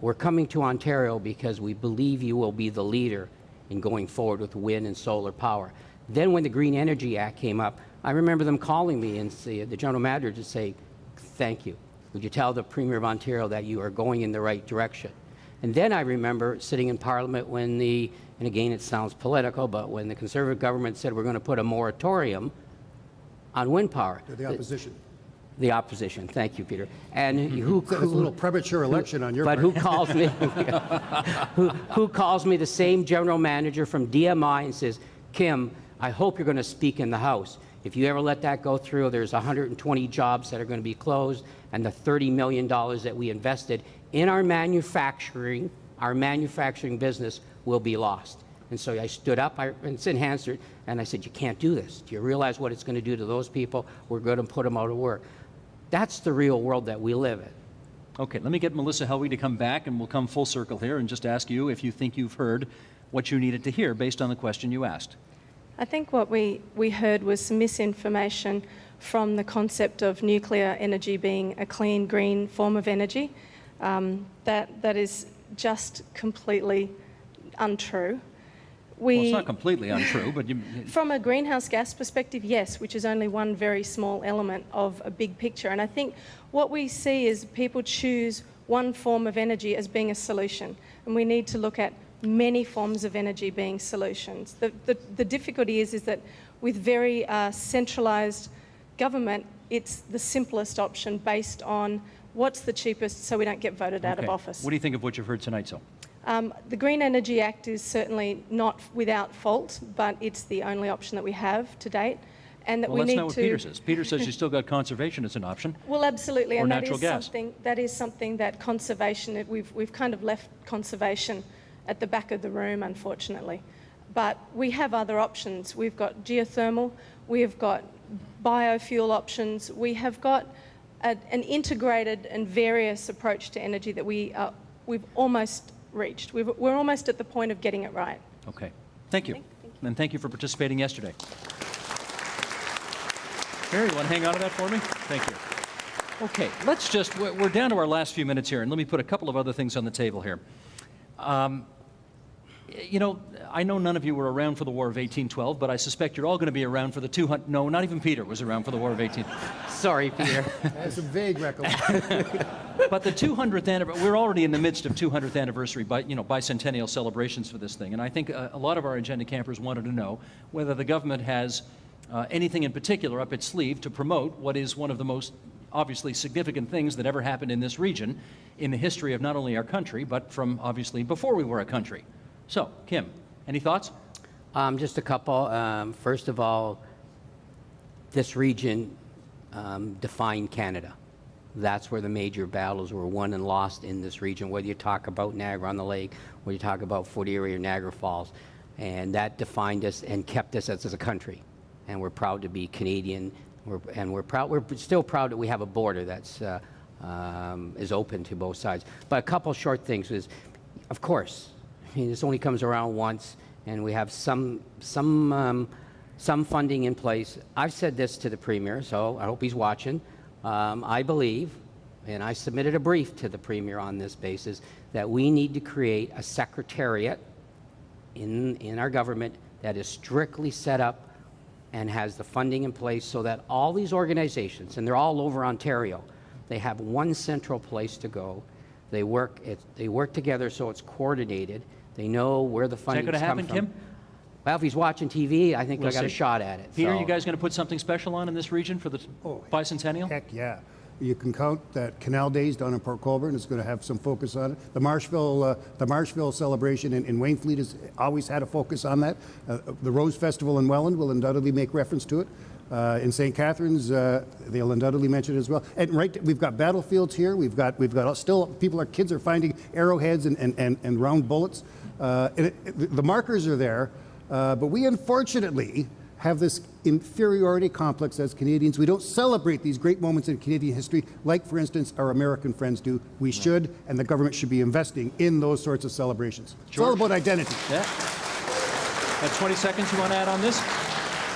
we're coming to Ontario because we believe you will be the leader in going forward with wind and solar power. Then when the Green Energy Act came up, I remember them calling me and the general manager to say, thank you. Would you tell the Premier of Ontario that you are going in the right direction? And then I remember sitting in Parliament when and again it sounds political, but when the Conservative government said we're going to put a moratorium on wind power. The opposition. The opposition. Thank you, Peter. And who a little premature election on your part. But who calls me? who calls me? The same general manager from DMI and says, Kim, I hope you're going to speak in the House. If you ever let that go through, there's 120 jobs that are going to be closed, and the $30 million that we invested in our manufacturing business will be lost. And so I stood up, and it's in Hansard, and I said, you can't do this. Do you realize what it's going to do to those people? We're going to put them out of work. That's the real world that we live in. Okay, let me get Melissa Helwig to come back, and we'll come full circle here and just ask you if you think you've heard what you needed to hear based on the question you asked. I think what we heard was some misinformation from the concept of nuclear energy being a clean, green form of energy. That is just completely untrue. Well, it's not completely untrue, but From a greenhouse gas perspective, yes, which is only one very small element of a big picture. And I think what we see is people choose one form of energy as being a solution, and we need to look at many forms of energy being solutions. The difficulty is that with very centralised government, it's the simplest option based on what's the cheapest so we don't get voted out of office. What do you think of what you've heard tonight, so? The Green Energy Act is certainly not without fault, but it's the only option that we have to date. And that well, we need that's not what Peter says. Peter says you still got conservation as an option. Well, absolutely, or and natural gas. That is something that conservation, we've kind of left conservation at the back of the room, unfortunately. But we have other options. We've got geothermal, we've got biofuel options, we have got an integrated and various approach to energy that we've almost reached. We're almost at the point of getting it right. Okay, thank you. And thank you for participating yesterday. Barry, you want to hang on to that for me? Thank you. Okay, we're down to our last few minutes here, and let me put a couple of other things on the table here. You know, I know none of you were around for the War of 1812, but I suspect you're all going to be around for the 200... No, not even Peter was around for the War of 18... Sorry, Peter. That's a vague recollection. But the 200th anniversary, we're already in the midst of 200th anniversary, bicentennial celebrations for this thing. And I think a lot of our agenda campers wanted to know whether the government has anything in particular up its sleeve to promote what is one of the most obviously significant things that ever happened in this region in the history of not only our country, but from obviously before we were a country. So, Kim, any thoughts? Just a couple. First of all, this region defined Canada. That's where the major battles were won and lost in this region, whether you talk about Niagara-on-the-Lake, whether you talk about Fort Erie or Niagara Falls. And that defined us and kept us as a country. And we're proud to be Canadian. We're still proud that we have a border that's is open to both sides. But a couple short things is, of course, I mean, this only comes around once, and we have some funding in place. I've said this to the Premier, so I hope he's watching. I believe, and I submitted a brief to the Premier on this basis, that we need to create a secretariat in our government that is strictly set up and has the funding in place so that all these organizations, and they're all over Ontario, they have one central place to go. They work together so it's coordinated. They know where the funding is coming from. Is that going to happen, Kim? Well, if he's watching TV, I think I got a shot at it. Peter, you guys going to put something special on in this region for the bicentennial? Heck yeah. You can count that Canal Days down in Port Colborne is going to have some focus on it. The Marshville celebration in Wainfleet has always had a focus on that. The Rose Festival in Welland will undoubtedly make reference to it. In St. Catharines, they'll undoubtedly mention it as well. And we've got battlefields here. We've got still kids are finding arrowheads and round bullets. The markers are there, but we unfortunately have this inferiority complex as Canadians. We don't celebrate these great moments in Canadian history like, for instance, our American friends do. We should, and the government should be investing in those sorts of celebrations. George? It's all about identity. Yeah. 20 seconds you want to add on this,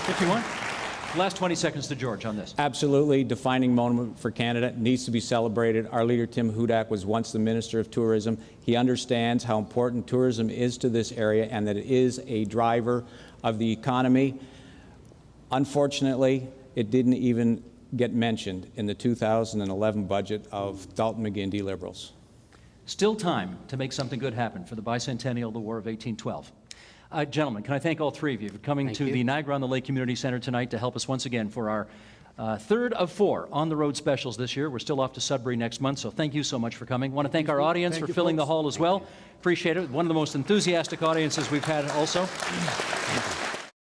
if you want? Last 20 seconds to George on this. Absolutely. Defining moment for Canada needs to be celebrated. Our leader, Tim Hudak, was once the Minister of Tourism. He understands how important tourism is to this area and that it is a driver of the economy. Unfortunately, it didn't even get mentioned in the 2011 budget of Dalton McGuinty Liberals. Still time to make something good happen for the bicentennial of the War of 1812. Gentlemen, can I thank all three of you for coming to the Niagara-on-the-Lake Community Center tonight to help us once again for our third of 4 on-the-road specials this year. We're still off to Sudbury next month, so thank you so much for coming. I want to thank our audience for filling the hall as well. Appreciate it. One of the most enthusiastic audiences we've had also.